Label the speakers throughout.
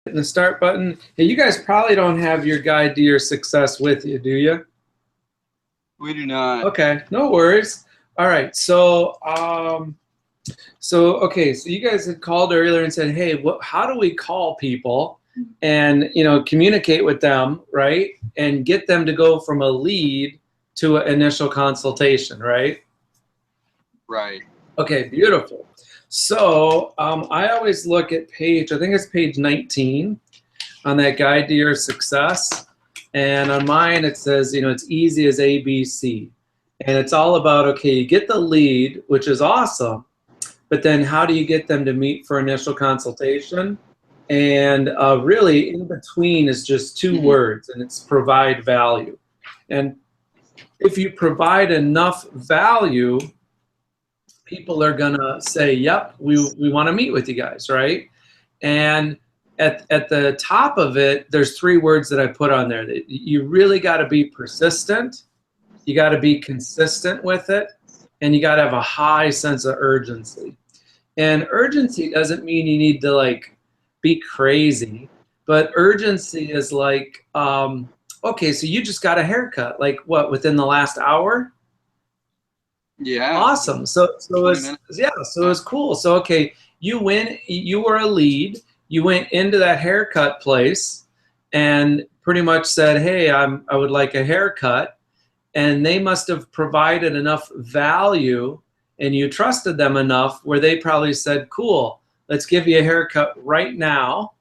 Speaker 1: Hitting the start button. Hey, you guys probably don't have your guide to your success with you, do you?
Speaker 2: We do not.
Speaker 1: Okay, no worries. All right, so okay, so you guys had called earlier and said, hey, how do we call people and communicate with them, right? And get them to go from a lead to an initial consultation, right?
Speaker 2: Right.
Speaker 1: Okay, beautiful. So I always look at I think it's page 19 on that guide to your success. And on mine, it says, it's easy as ABC. And it's all about, okay, you get the lead, which is awesome, but then how do you get them to meet for initial consultation? And really, in between is just two words, and it's provide value. And if you provide enough value, people are going to say, yep, we want to meet with you guys, right? And at the top of it, there's three words that I put on there. That you really got to be persistent, you got to be consistent with it, and you got to have a high sense of urgency. And urgency doesn't mean you need to be crazy, but urgency is okay, so you just got a haircut, what, within the last hour?
Speaker 2: Yeah.
Speaker 1: Awesome. So it was cool. So okay, you were a lead. You went into that haircut place and pretty much said, hey, I would like a haircut. And they must have provided enough value and you trusted them enough where they probably said, cool, let's give you a haircut right now.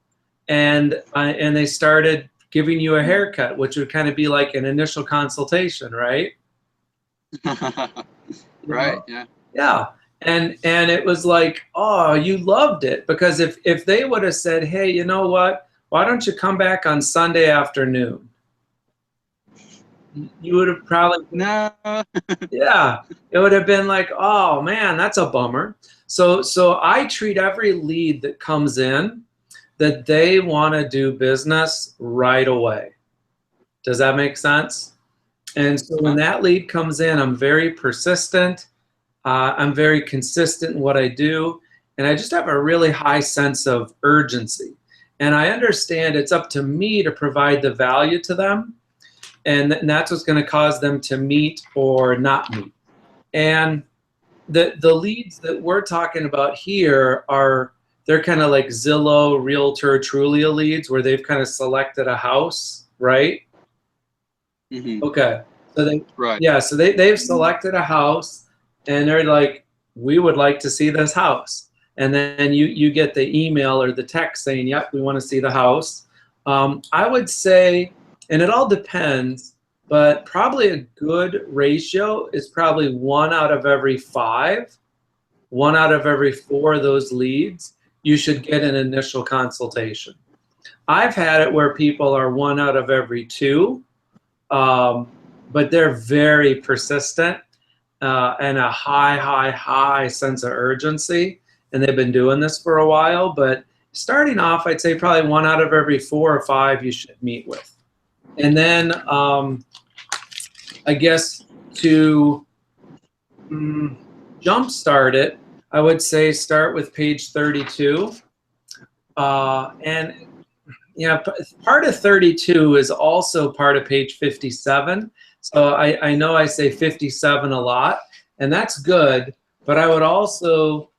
Speaker 1: And they started giving you a haircut, which would kind of be like an initial consultation, right?
Speaker 2: Right. Yeah.
Speaker 1: Yeah. And it was like, oh, you loved it, because if they would have said, hey, you know what, why don't you come back on Sunday afternoon? You would have probably,
Speaker 2: no.
Speaker 1: Yeah, it would have been like, oh man, that's a bummer. So I treat every lead that comes in that they want to do business right away. Does that make sense? And so when that lead comes in, I'm very persistent. I'm very consistent in what I do. And I just have a really high sense of urgency. And I understand it's up to me to provide the value to them. And that's what's going to cause them to meet or not meet. And the leads that we're talking about here they're kind of like Zillow, Realtor, Trulia leads, where they've kind of selected a house, right?
Speaker 2: Mm-hmm.
Speaker 1: Okay. So
Speaker 2: so
Speaker 1: they've selected a house and they're like, we would like to see this house. And then you get the email or the text saying, yep, we want to see the house. I would say, and it all depends, but probably a good ratio is probably 1 out of every 5, 1 out of every 4 of those leads, you should get an initial consultation. I've had it where people are 1 out of every 2, but they're very persistent and a high sense of urgency, and they've been doing this for a while. But starting off, I'd say probably 1 out of every 4 or 5 you should meet with. And then I guess to jumpstart it, I would say start with page 32. And part of 32 is also part of page 57. So I know I say 57 a lot, and that's good. But I would also,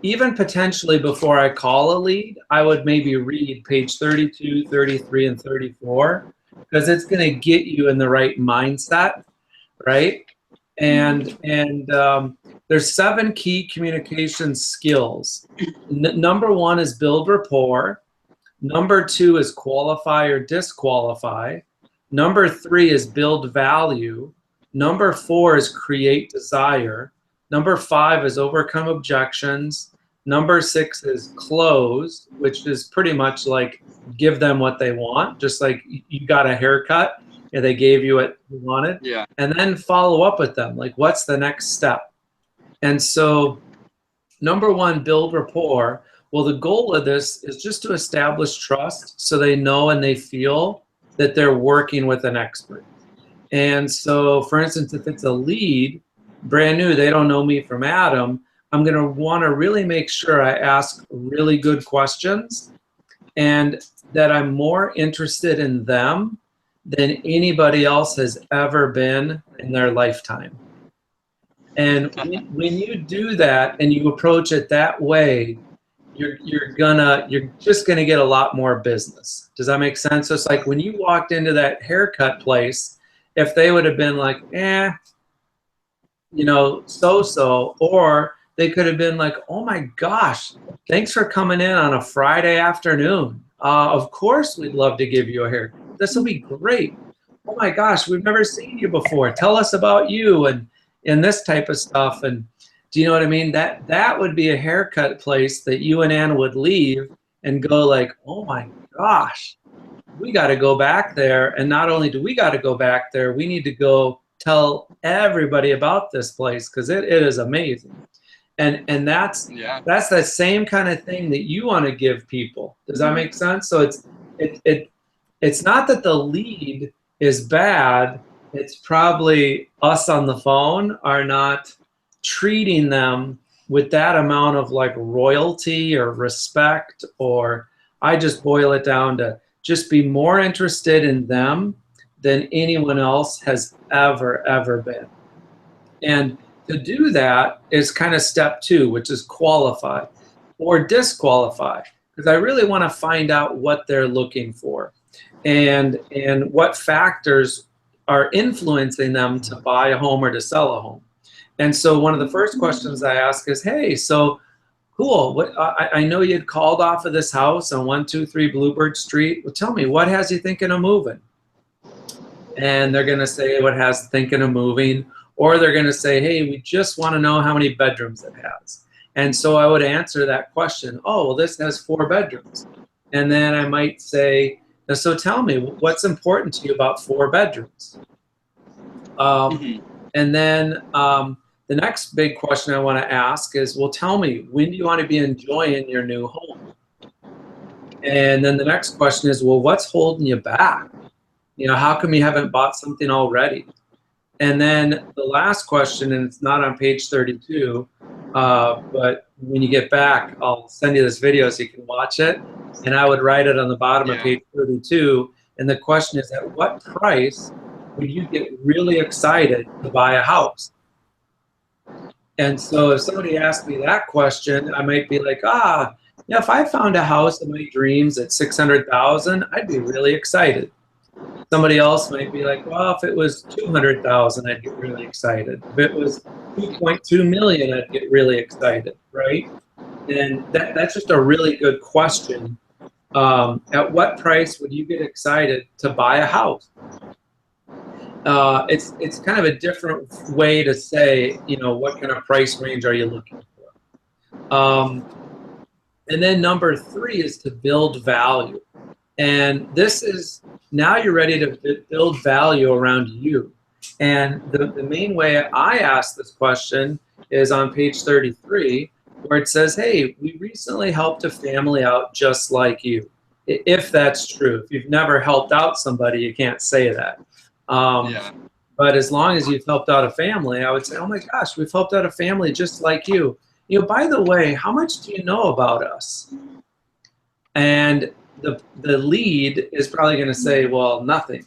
Speaker 1: even potentially before I call a lead, I would maybe read page 32, 33, and 34, because it's going to get you in the right mindset, right? And there's 7 key communication skills. Number 1 is build rapport. Number 2 is qualify or disqualify. Number 3 is build value. Number 4 is create desire. Number 5 is overcome objections. Number 6 is close, which is pretty much like give them what they want, just like you got a haircut and they gave you what you wanted.
Speaker 2: Yeah.
Speaker 1: And then follow up with them, like what's the next step? And so number 1, build rapport. Well, the goal of this is just to establish trust so they know and they feel that they're working with an expert. And so, for instance, if it's a lead, brand new, they don't know me from Adam, I'm going to want to really make sure I ask really good questions and that I'm more interested in them than anybody else has ever been in their lifetime. And when you do that and you approach it that way, you're just gonna get a lot more business. Does that make sense? So it's like when you walked into that haircut place, if they would have been like, you know, so-so, or they could have been like, oh my gosh, thanks for coming in on a Friday afternoon. Of course we'd love to give you a haircut. This will be great. Oh my gosh, we've never seen you before. Tell us about you and this type of stuff. And do you know what I mean? That would be a haircut place that you and Anna would leave and go like, oh my gosh, we got to go back there. And not only do we got to go back there, we need to go tell everybody about this place because it is amazing. And that's the same kind of thing that you want to give people. Does that make sense? So it's not that the lead is bad. It's probably us on the phone are not treating them with that amount of like royalty or respect, or I just boil it down to just be more interested in them than anyone else has ever been. And to do that is kind of step 2, which is qualify or disqualify, because I really want to find out what they're looking for and what factors are influencing them to buy a home or to sell a home. And so one of the first questions I ask is, hey, so cool, I know you had called off of this house on 123 Bluebird Street. Well, tell me, what has you thinking of moving? And they're going to say what has thinking of moving, or they're going to say, hey, we just want to know how many bedrooms it has. And so I would answer that question, oh, well, this has 4 bedrooms. And then I might say, so tell me, what's important to you about 4 bedrooms? And then the next big question I want to ask is, well, tell me, when do you want to be enjoying your new home? And then the next question is, well, what's holding you back? You know, how come you haven't bought something already? And then the last question, and it's not on page 32, but when you get back, I'll send you this video so you can watch it. And I would write it on the bottom of page 32. And the question is, at what price would you get really excited to buy a house? And so if somebody asked me that question, I might be like, yeah, if I found a house of my dreams at $600,000, I'd be really excited. Somebody else might be like, well, if it was $200,000, I'd get really excited. If it was $2.2 million, I'd get really excited, right? And that's just a really good question. At what price would you get excited to buy a house? It's kind of a different way to say, you know, what kind of price range are you looking for? And then number 3 is to build value. And this is, now you're ready to build value around you. And the main way I ask this question is on page 33, where it says, hey, we recently helped a family out just like you. If that's true. If you've never helped out somebody, you can't say that. But as long as you've helped out a family, I would say, oh my gosh, we've helped out a family just like you. You know, by the way, how much do you know about us? And the lead is probably going to say, well, nothing,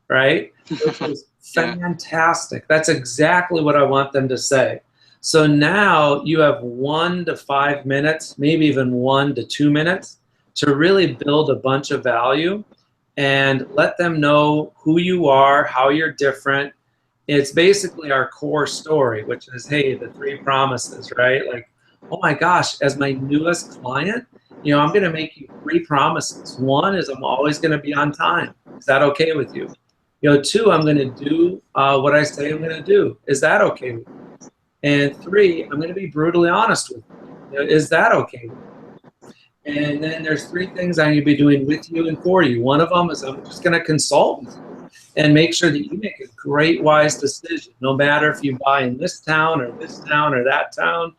Speaker 1: right? Which is fantastic. That's exactly what I want them to say. So now you have 1 to 5 minutes, maybe even 1 to 2 minutes to really build a bunch of value and let them know who you are, how you're different. It's basically our core story, which is, hey, the 3 promises, right? Like, oh my gosh, as my newest client, you know, I'm going to make you 3 promises. 1 is I'm always going to be on time. Is that okay with you? You know, 2, I'm going to do what I say I'm going to do. Is that okay with you? And 3, I'm going to be brutally honest with you. You know, is that okay with you? And then there's 3 things I need to be doing with you and for you. One of them is I'm just going to consult with you and make sure that you make a great, wise decision, no matter if you buy in this town or that town.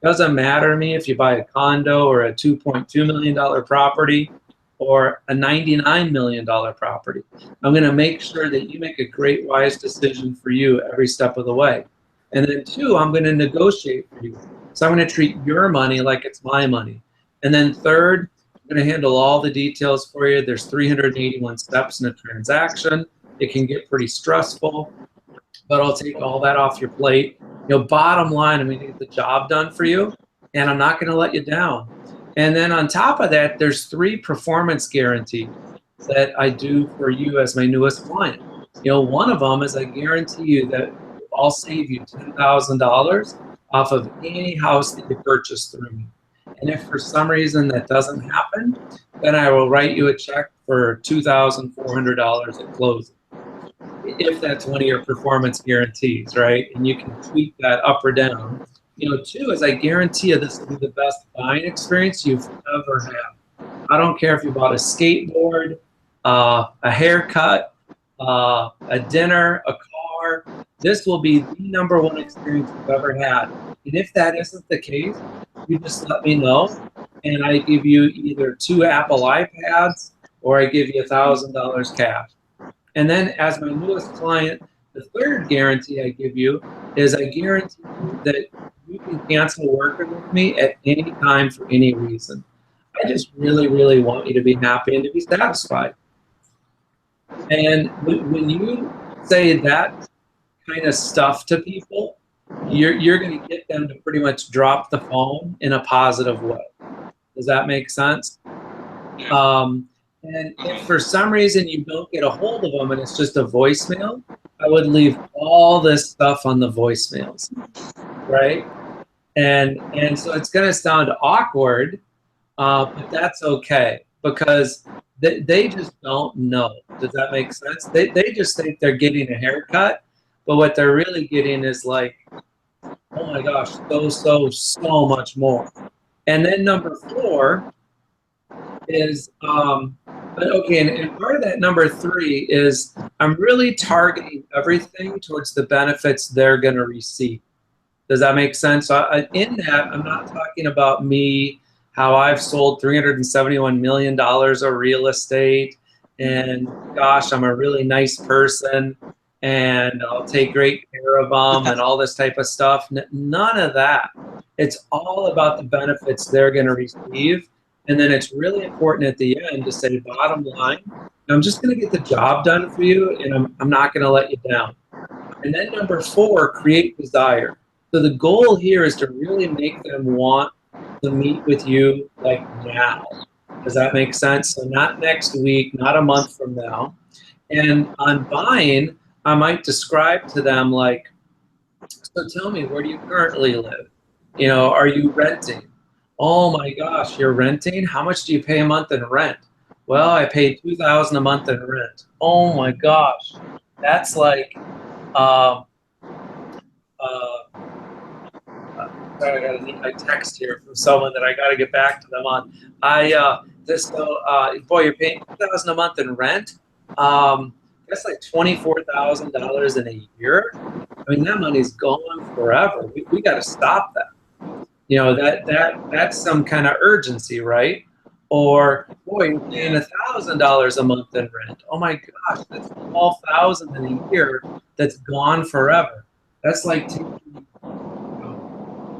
Speaker 1: Doesn't matter to me if you buy a condo or a $2.2 million property or a $99 million property. I'm going to make sure that you make a great, wise decision for you every step of the way. And then 2, I'm going to negotiate for you. So I'm going to treat your money like it's my money. And then 3rd, I'm going to handle all the details for you. There's 381 steps in a transaction. It can get pretty stressful, but I'll take all that off your plate. You know, bottom line, I'm going to get the job done for you, and I'm not going to let you down. And then on top of that, there's 3 performance guarantees that I do for you as my newest client. You know, one of them is I guarantee you that I'll save you $10,000 off of any house that you purchase through me. And if for some reason that doesn't happen, then I will write you a check for $2,400 at closing, if that's one of your performance guarantees, right? And you can tweak that up or down. You know, 2 is I guarantee you this will be the best buying experience you've ever had. I don't care if you bought a skateboard, a haircut, a dinner, a car. This will be the #1 experience you've ever had. And if that isn't the case, you just let me know, and I give you either 2 Apple iPads or I give you $1,000 cash. And then as my newest client, the 3rd guarantee I give you is I guarantee that you can cancel working with me at any time for any reason. I just really, really want you to be happy and to be satisfied. And when you say that kind of stuff to people, you're going to get them to pretty much drop the phone in a positive way. Does that make sense? And if for some reason you don't get a hold of them and it's just a voicemail, I would leave all this stuff on the voicemails, right? And so it's going to sound awkward, but that's okay, because they just don't know. Does that make sense? They just think they're getting a haircut, but what they're really getting is like, oh my gosh, so much more. And then number 4 is, but okay, and part of that number 3 is I'm really targeting everything towards the benefits they're going to receive. Does that make sense? So in that, I'm not talking about me, how I've sold $371 million of real estate, and gosh, I'm a really nice person, and I'll take great care of them, and all this type of stuff. None of that. It's all about the benefits they're going to receive. And then it's really important at the end to say, bottom line, I'm just going to get the job done for you, and I'm not going to let you down. And then number 4, create desire. So the goal here is to really make them want to meet with you like now. Does that make sense? So not next week, not a month from now. And on buying, I might describe to them like, so tell me, where do you currently live? You know, are you renting? Oh my gosh, you're renting? How much do you pay a month in rent? Well, I pay $2,000 a month in rent. Oh my gosh, that's like, sorry, I got a text here from someone that I got to get back to them on. Boy, you're paying $2,000 a month in rent. That's like $24,000 in a year. I mean, that money's gone forever. We got to stop that. You know, that's some kind of urgency, right? Or, boy, you're paying $1,000 a month in rent. Oh my gosh, that's $12,000 in a year that's gone forever. That's like taking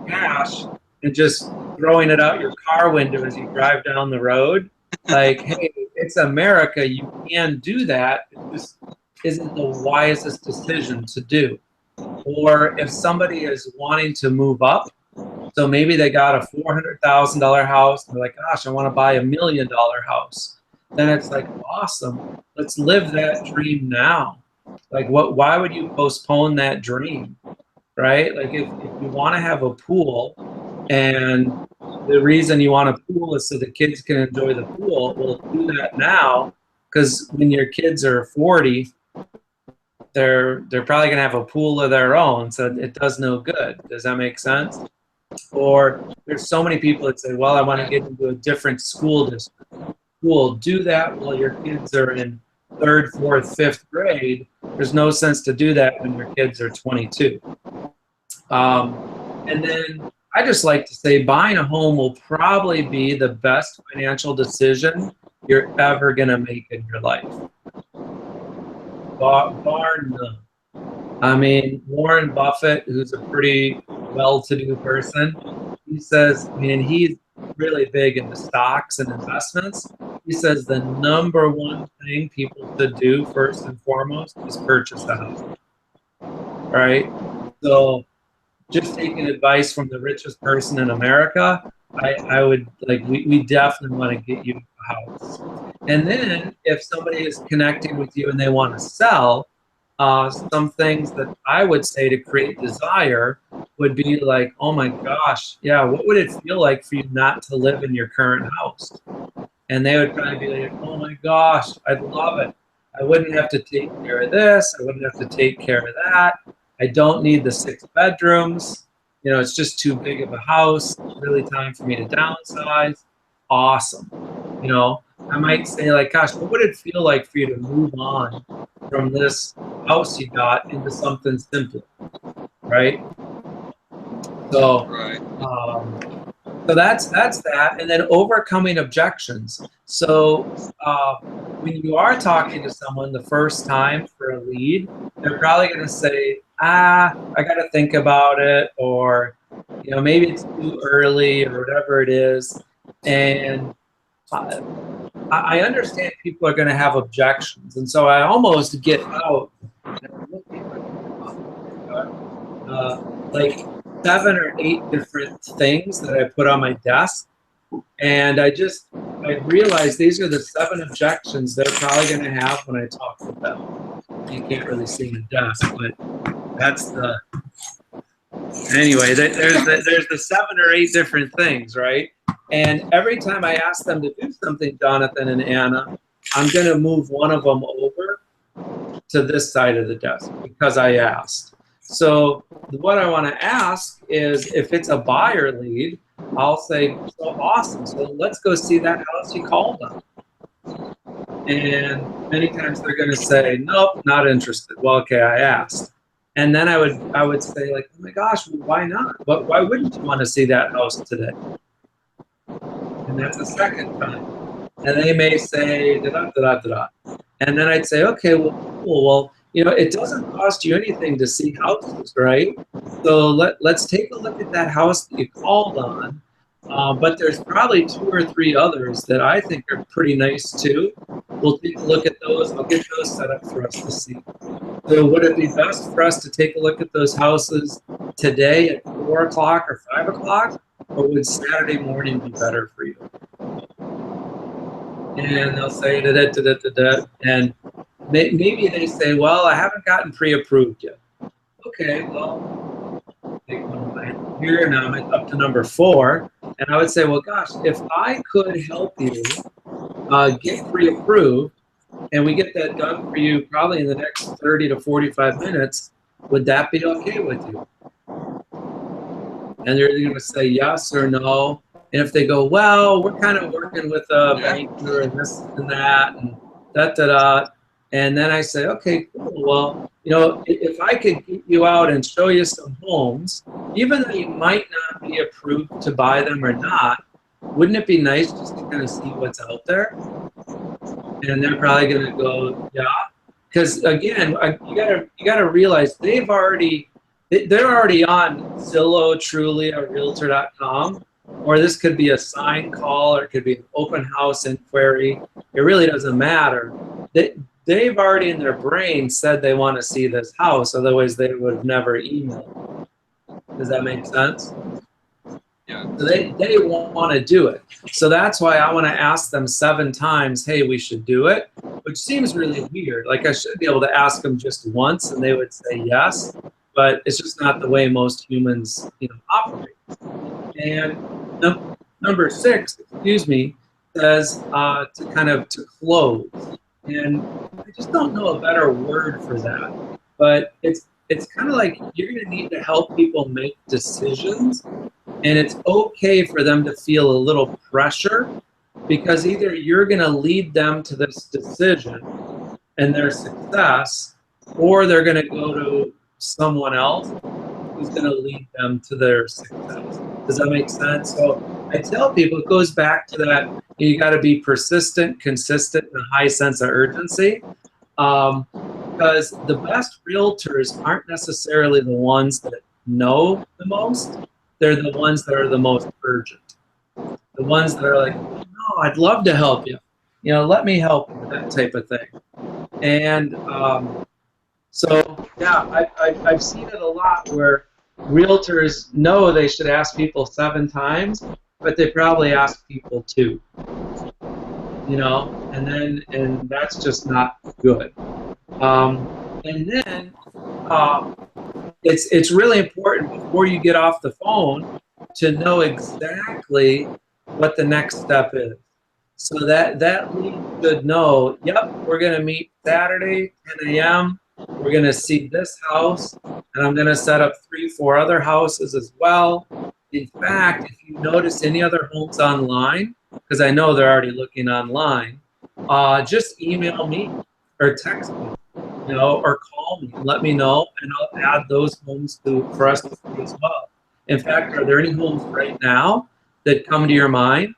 Speaker 1: cash and just throwing it out your car window as you drive down the road. Like, hey, it's America. You can do that. It just isn't the wisest decision to do. Or if somebody is wanting to move up, so maybe they got a $400,000 house, and they're like, gosh, I want to buy $1 million house. Then it's like, awesome. Let's live that dream now. Like, why would you postpone that dream, right? Like, if you want to have a pool, and the reason you want a pool is so the kids can enjoy the pool, well, do that now, because when your kids are 40, they're probably going to have a pool of their own, so it does no good. Does that make sense? Or there's so many people that say, well, I want to get into a different school district. Cool, do that while your kids are in 3rd, 4th, 5th grade. There's no sense to do that when your kids are 22. And then I just like to say buying a home will probably be the best financial decision you're ever going to make in your life. Bar none. I mean, Warren Buffett, who's a pretty well-to-do person, he says, and he's really big into stocks and investments. He says the number one thing people should do first and foremost is purchase a house, right? So just taking advice from the richest person in America, I would like, we definitely want to get you a house. And then if somebody is connecting with you and they want to sell, some things that I would say to create desire would be like, oh my gosh, yeah, what would it feel like for you not to live in your current house? And they would probably be like, oh my gosh, I'd love it. I wouldn't have to take care of this. I wouldn't have to take care of that. I don't need the 6 bedrooms. You know, it's just too big of a house. It's really time for me to downsize. Awesome. You know, I might say like, gosh, what would it feel like for you to move on from this house you got into something simpler, right? So, so that's that. And then overcoming objections. So when you are talking to someone the first time for a lead, they're probably going to say, I got to think about it, or, you know, maybe it's too early or whatever it is. And I understand people are going to have objections. And so I almost get out like 7 or 8 different things that I put on my desk. And I realized these are the 7 objections they're probably going to have when I talk with them. You can't really see the desk, but that's the, anyway, there's the 7 or 8 different things, right? And every time I ask them to do something, Jonathan and Anna, I'm going to move one of them over to this side of the desk because I asked. So what I want to ask is, if it's a buyer lead, I'll say, so awesome. So let's go see that house you called on. And many times they're going to say, nope, not interested. Well, okay, I asked. And then I would say like, oh my gosh, why not? But why wouldn't you want to see that house today? And that's the second time. And they may say, da-da-da-da-da. And then I'd say, okay, well, cool. Well, you know, it doesn't cost you anything to see houses, right? So let's take a look at that house that you called on. But there's probably 2 or 3 others that I think are pretty nice too. We'll take a look at those. I'll get those set up for us to see. So would it be best for us to take a look at those houses today at 4 o'clock or 5 o'clock? Or would Saturday morning be better for you? And they'll say da-da-da-da-da-da. And maybe they say, well, I haven't gotten pre-approved yet. Okay, well, take one here. Now I'm up to number 4. And I would say, well, gosh, if I could help you get pre-approved, and we get that done for you probably in the next 30 to 45 minutes, would that be okay with you? And they're either going to say yes or no. And if they go, well, we're kind of working with a banker and this and that and da-da-da. And then I say, okay, cool. Well, you know, if I could get you out and show you some homes, even though you might not be approved to buy them or not, wouldn't it be nice just to kind of see what's out there? And they're probably going to go, yeah. Because again, you gotta realize they're already on Zillow, Trulia, Realtor.com, or this could be a sign call, or it could be an open house inquiry. It really doesn't matter. They've already in their brain said they want to see this house, otherwise they would have never emailed. Does that make sense?
Speaker 2: Yeah.
Speaker 1: So they want to do it. So that's why I want to ask them 7 times, hey, we should do it, which seems really weird. Like I should be able to ask them just once and they would say yes, but it's just not the way most humans, you know, operate. And number 6, excuse me, says to close. And I just don't know a better word for that. But it's kind of like you're going to need to help people make decisions. And it's okay for them to feel a little pressure, because either you're going to lead them to this decision and their success, or they're going to go to someone else who's going to lead them to their success. Does that make sense? So I tell people it goes back to that you got to be persistent, consistent, and a high sense of urgency. Because the best realtors aren't necessarily the ones that know the most. they're the ones that are the most urgent. The ones that are like, no, I'd love to help you. You know, let me help you, that type of thing. And so, yeah, I've seen it a lot where realtors know they should ask people 7 times, but they probably ask people 2. You know, and that's just not good. And then it's really important before you get off the phone to know exactly what the next step is. So that lead should know, yep, we're going to meet Saturday, 10 a.m. We're going to see this house, and I'm going to set up 3-4 other houses as well. In fact, if you notice any other homes online, because I know they're already looking online, just email me or text me, you know, or call me and let me know, and I'll add those homes for us to see as well. In fact, are there any homes right now that come to your mind?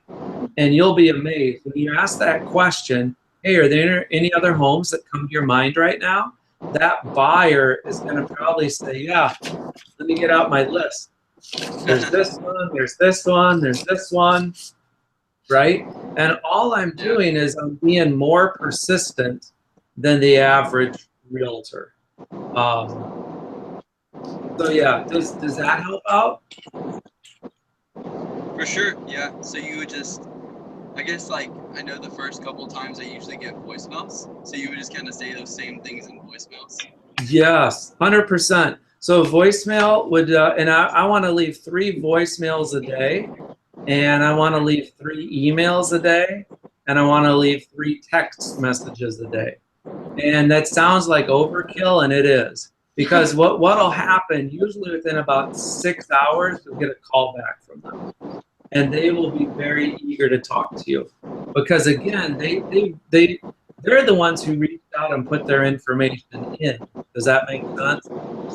Speaker 1: And you'll be amazed when you ask that question, hey, are there any other homes that come to your mind right now? That buyer is going to probably say, yeah, let me get out my list. There's this one, there's this one, there's this one, right? And all I'm doing is I'm being more persistent than the average realtor. So yeah, does that help out?
Speaker 2: For sure, yeah. So you would just, I guess, like, I know the first couple times I usually get voicemails, so you would just kind of say those same things in voicemails.
Speaker 1: Yes, 100%. So voicemail would, and I want to leave 3 voicemails a day, and I want to leave 3 emails a day, and I want to leave 3 text messages a day. And that sounds like overkill, and it is. Because what'll happen, usually within about 6 hours, you'll get a call back from them. And they will be very eager to talk to you. Because again, they're the ones who reached out and put their information in. Does that make sense?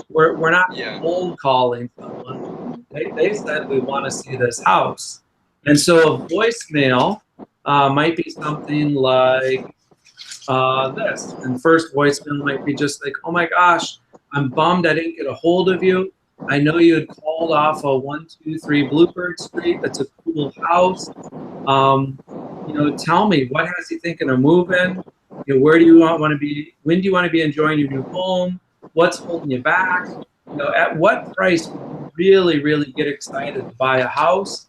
Speaker 1: We're not cold calling someone. They said we want to see this house. And so a voicemail might be something like this. And first voicemail might be just like, oh my gosh, I'm bummed I didn't get a hold of you. I know you had called off a 123 Bluebird Street. That's a cool house. You know, tell me, what has you thinking of moving? You know, where do you want to be? When do you want to be enjoying your new home? What's holding you back? You know, at what price would you really, really get excited to buy a house?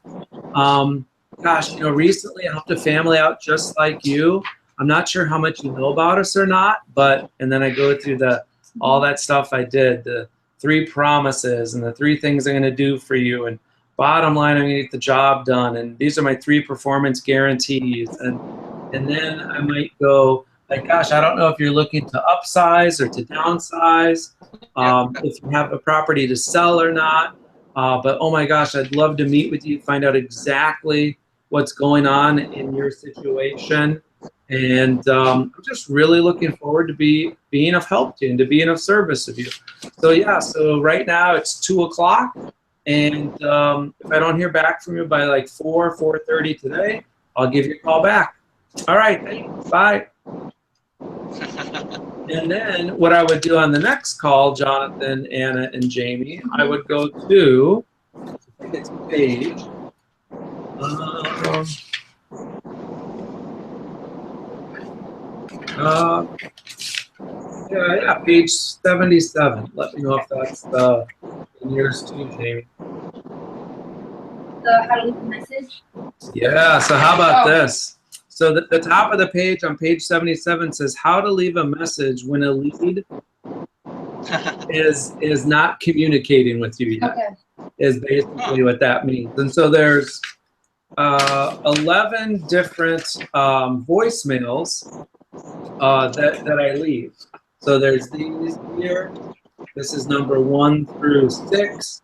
Speaker 1: Gosh, you know, recently I helped a family out just like you. I'm not sure how much you know about us or not, but, and then I go through all that stuff I did, the 3 promises and the 3 things I'm going to do for you. And bottom line, I'm going to get the job done. And these are my 3 performance guarantees. And then I might go like, gosh, I don't know if you're looking to upsize or to downsize, if you have a property to sell or not. But oh my gosh, I'd love to meet with you, find out exactly what's going on in your situation. And I'm just really looking forward to being of help to you and to being of service of you. So yeah, so right now it's 2 o'clock. And if I don't hear back from you by like 4:30 today, I'll give you a call back. All right, thanks. Bye. And then what I would do on the next call, Jonathan, Anna, and Jamie, I would go to, I think it's page, yeah, page 77. Let me know if that's in yours too, Jamie.
Speaker 3: The how to leave a message?
Speaker 1: Yeah, so how about this? So the top of the page on page 77 says how to leave a message when a lead is not communicating with you yet.
Speaker 3: Okay.
Speaker 1: Is basically what that means. And so there's 11 different voicemails that I leave. So there's these here. This is number 1 through 6.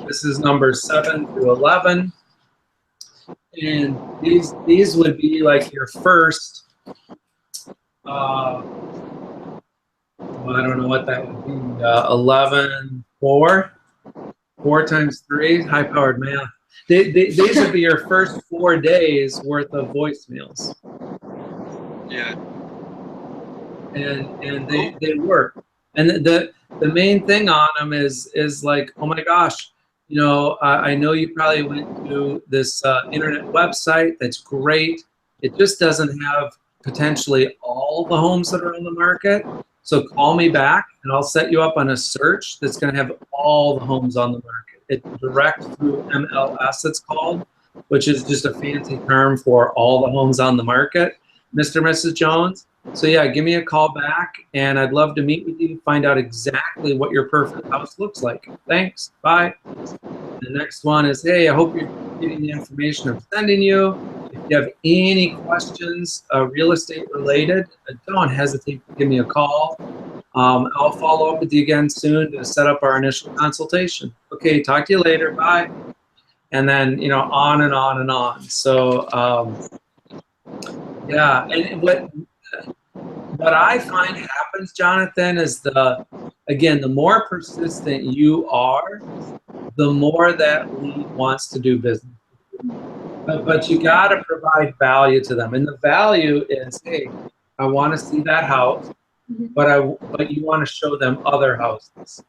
Speaker 1: This is number 7 through 11. And these would be like your first, I don't know what that would be, 11, 4 times 3, high-powered math. These would be your first 4 days worth of voicemails.
Speaker 2: Yeah.
Speaker 1: And they work. And the main thing on them is like, oh my gosh, you know, I know you probably went to this internet website. That's great. It just doesn't have potentially all the homes that are on the market. So call me back and I'll set you up on a search that's going to have all the homes on the market. It's direct through MLS, it's called, which is just a fancy term for all the homes on the market, Mr. and Mrs. Jones. So yeah, give me a call back and I'd love to meet with you, find out exactly what your perfect house looks like. Thanks. Bye. The next one is, hey, I hope you're getting the information I'm sending you. If you have any questions, real estate related, don't hesitate to give me a call. I'll follow up with you again soon to set up our initial consultation. Okay, talk to you later. Bye. And then, you know, on and on and on. So, yeah, and what I find happens, Jonathan, is again, the more persistent you are, the more that lead wants to do business. But you got to provide value to them. And the value is, hey, I want to see that house, but you want to show them other houses.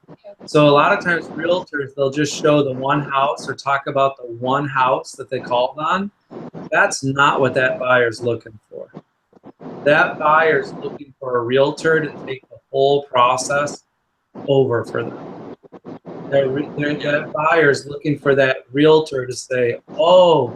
Speaker 1: So a lot of times realtors, they'll just show the one house or talk about the one house that they called on. That's not what that buyer's looking for. That buyer's looking for a realtor to take the whole process over for them. That buyer's looking for that realtor to say, oh,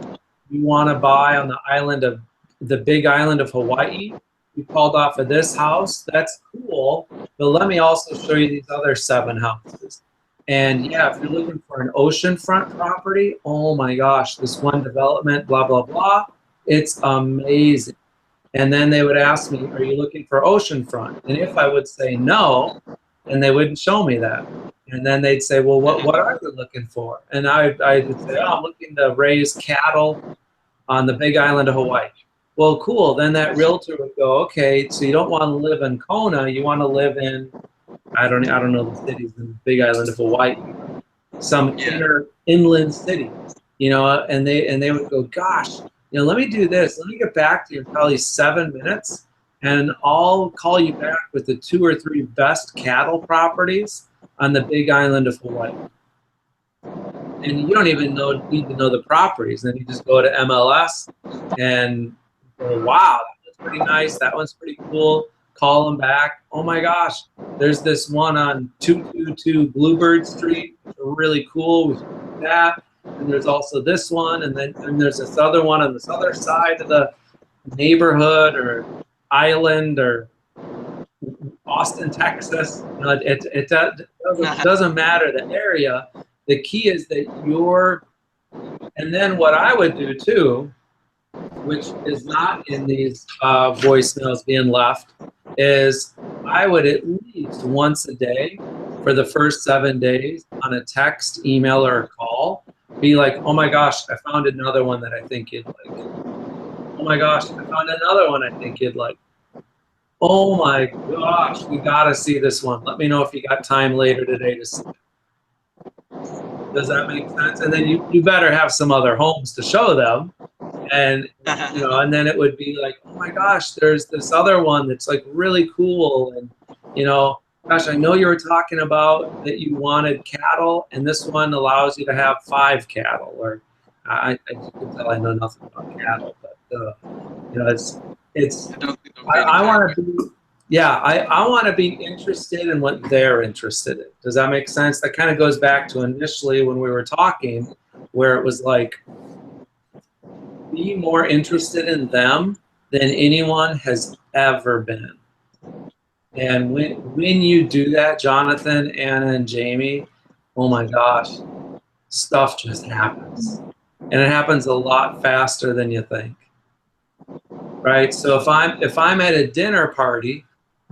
Speaker 1: you want to buy on the big island of Hawaii? You called off of this house? That's cool, but let me also show you these other 7 houses. And yeah, if you're looking for an oceanfront property, oh my gosh, this one development, blah, blah, blah, it's amazing. And then they would ask me, are you looking for oceanfront? And if I would say no, then they wouldn't show me that. And then they'd say, well, what are you looking for? And I would say, oh, I'm looking to raise cattle on the big island of Hawaii. Well, cool. Then that realtor would go, okay, so you don't want to live in Kona. You want to live in, I don't know the cities in the big island of Hawaii, some inland city, you know, and they would go, gosh, you know, let me do this. Let me get back to you in probably 7 minutes, and I'll call you back with the 2 or 3 best cattle properties on the big island of Hawaii. And you don't even need to know the properties. Then you just go to MLS and go, wow, that one's pretty nice. That one's pretty cool. Call them back. Oh my gosh, there's this one on 222 Bluebird Street. Really cool. We should do that. And there's also this one, and there's this other one on this other side of the neighborhood or island or Austin, Texas. You know, it doesn't matter the area. The key is that and then what I would do too, which is not in these voicemails being left, is I would at least once a day for the first 7 days on a text, email, or a call, be like, oh my gosh, I found another one that I think you'd like. Oh my gosh, I found another one I think you'd like. Oh my gosh, we gotta see this one. Let me know if you got time later today to see it. Does that make sense? And then you better have some other homes to show them. And you know, and then it would be like, oh my gosh, there's this other one that's like really cool. And you know, gosh, I know you were talking about that you wanted cattle, and this one allows you to have 5 cattle. Or I can tell I know nothing about cattle, but you know, I want to be, yeah, I want to be interested in what they're interested in. Does that make sense? That kind of goes back to initially when we were talking, where it was like, be more interested in them than anyone has ever been. And when you do that, Jonathan, Anna, and Jamie, oh my gosh, stuff just happens. And it happens a lot faster than you think. Right? So if I'm at a dinner party,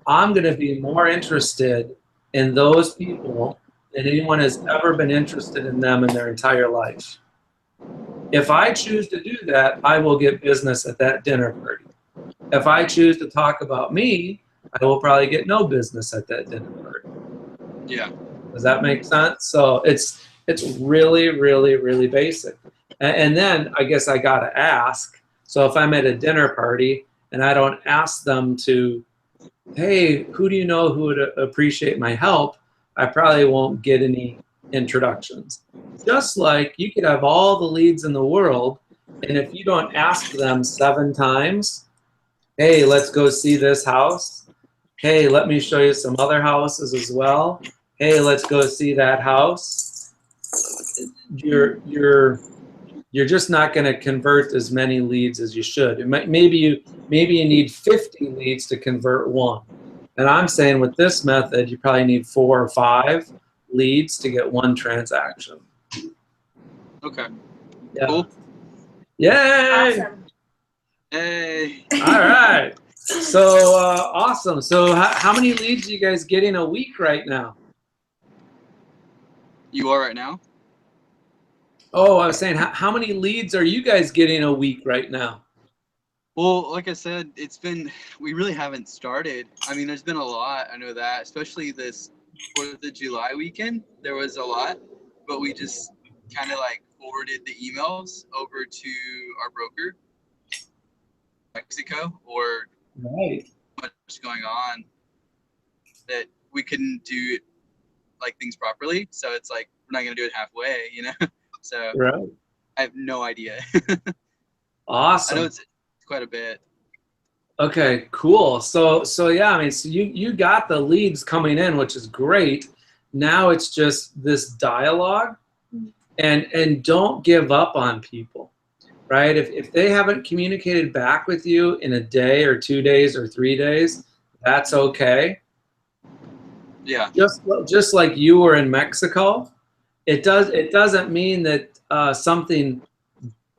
Speaker 1: I'm going to be more interested in those people than anyone has ever been interested in them in their entire life. If I choose to do that, I will get business at that dinner party. If I choose to talk about me, I will probably get no business at that dinner party.
Speaker 2: Yeah.
Speaker 1: Does that make sense? So it's really, really, really basic. And then I guess I got to ask. So if I'm at a dinner party and I don't ask them to, hey, who do you know who would appreciate my help? I probably won't get any introductions. Just like you could have all the leads in the world, and if you don't ask them 7 times, hey, let's go see this house. Hey, let me show you some other houses as well. Hey, let's go see that house. You're just not going to convert as many leads as you should. Maybe you need 50 leads to convert 1. And I'm saying with this method, you probably need 4 or 5 leads to get 1 transaction.
Speaker 2: Okay.
Speaker 1: Yeah.
Speaker 2: Cool.
Speaker 1: Yay!
Speaker 3: Awesome.
Speaker 2: Hey.
Speaker 1: All right. So awesome. So how many leads are you guys getting a week right now?
Speaker 2: You are right now?
Speaker 1: Oh, I was saying, how many leads are you guys getting a week right now?
Speaker 2: Well, like I said, we really haven't started. I mean, there's been a lot, I know that, especially this 4th of July weekend, there was a lot, but we just kind of like forwarded the emails over to our broker, Mexico, or
Speaker 1: Right.
Speaker 2: what's going on that we couldn't do like things properly. So it's like, we're not going to do it halfway, you know? So
Speaker 1: Right.
Speaker 2: I have no idea.
Speaker 1: Awesome.
Speaker 2: I know it's quite a bit.
Speaker 1: Okay, cool. So yeah, I mean, so you got the leads coming in, which is great. Now it's just this dialogue, and don't give up on people, right? If they haven't communicated back with you in a day or 2 days or 3 days, that's okay.
Speaker 2: Yeah.
Speaker 1: Just like you were in Mexico, it doesn't mean that something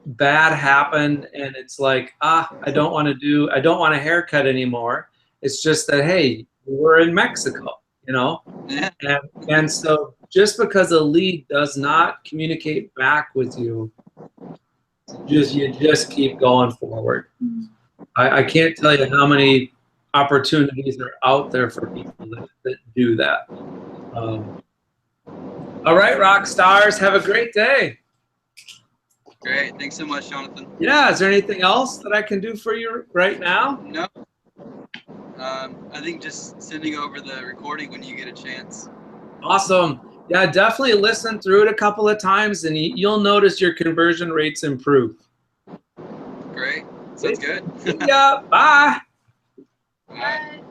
Speaker 1: bad happened and it's like, I don't want a haircut anymore. It's just that, hey, we're in Mexico, you know?
Speaker 2: Yeah.
Speaker 1: And so just because a lead does not communicate back with you, you just keep going forward. I can't tell you how many opportunities are out there for people that do that. All right, rock stars, have a great day.
Speaker 2: Great. Thanks so much, Jonathan.
Speaker 1: Yeah, is there anything else that I can do for you right now?
Speaker 2: No. I think just sending over the recording when you get a chance.
Speaker 1: Awesome. Yeah, definitely listen through it a couple of times and you'll notice your conversion rates improve.
Speaker 2: Great. Sounds good.
Speaker 1: Yeah, bye.
Speaker 2: All right.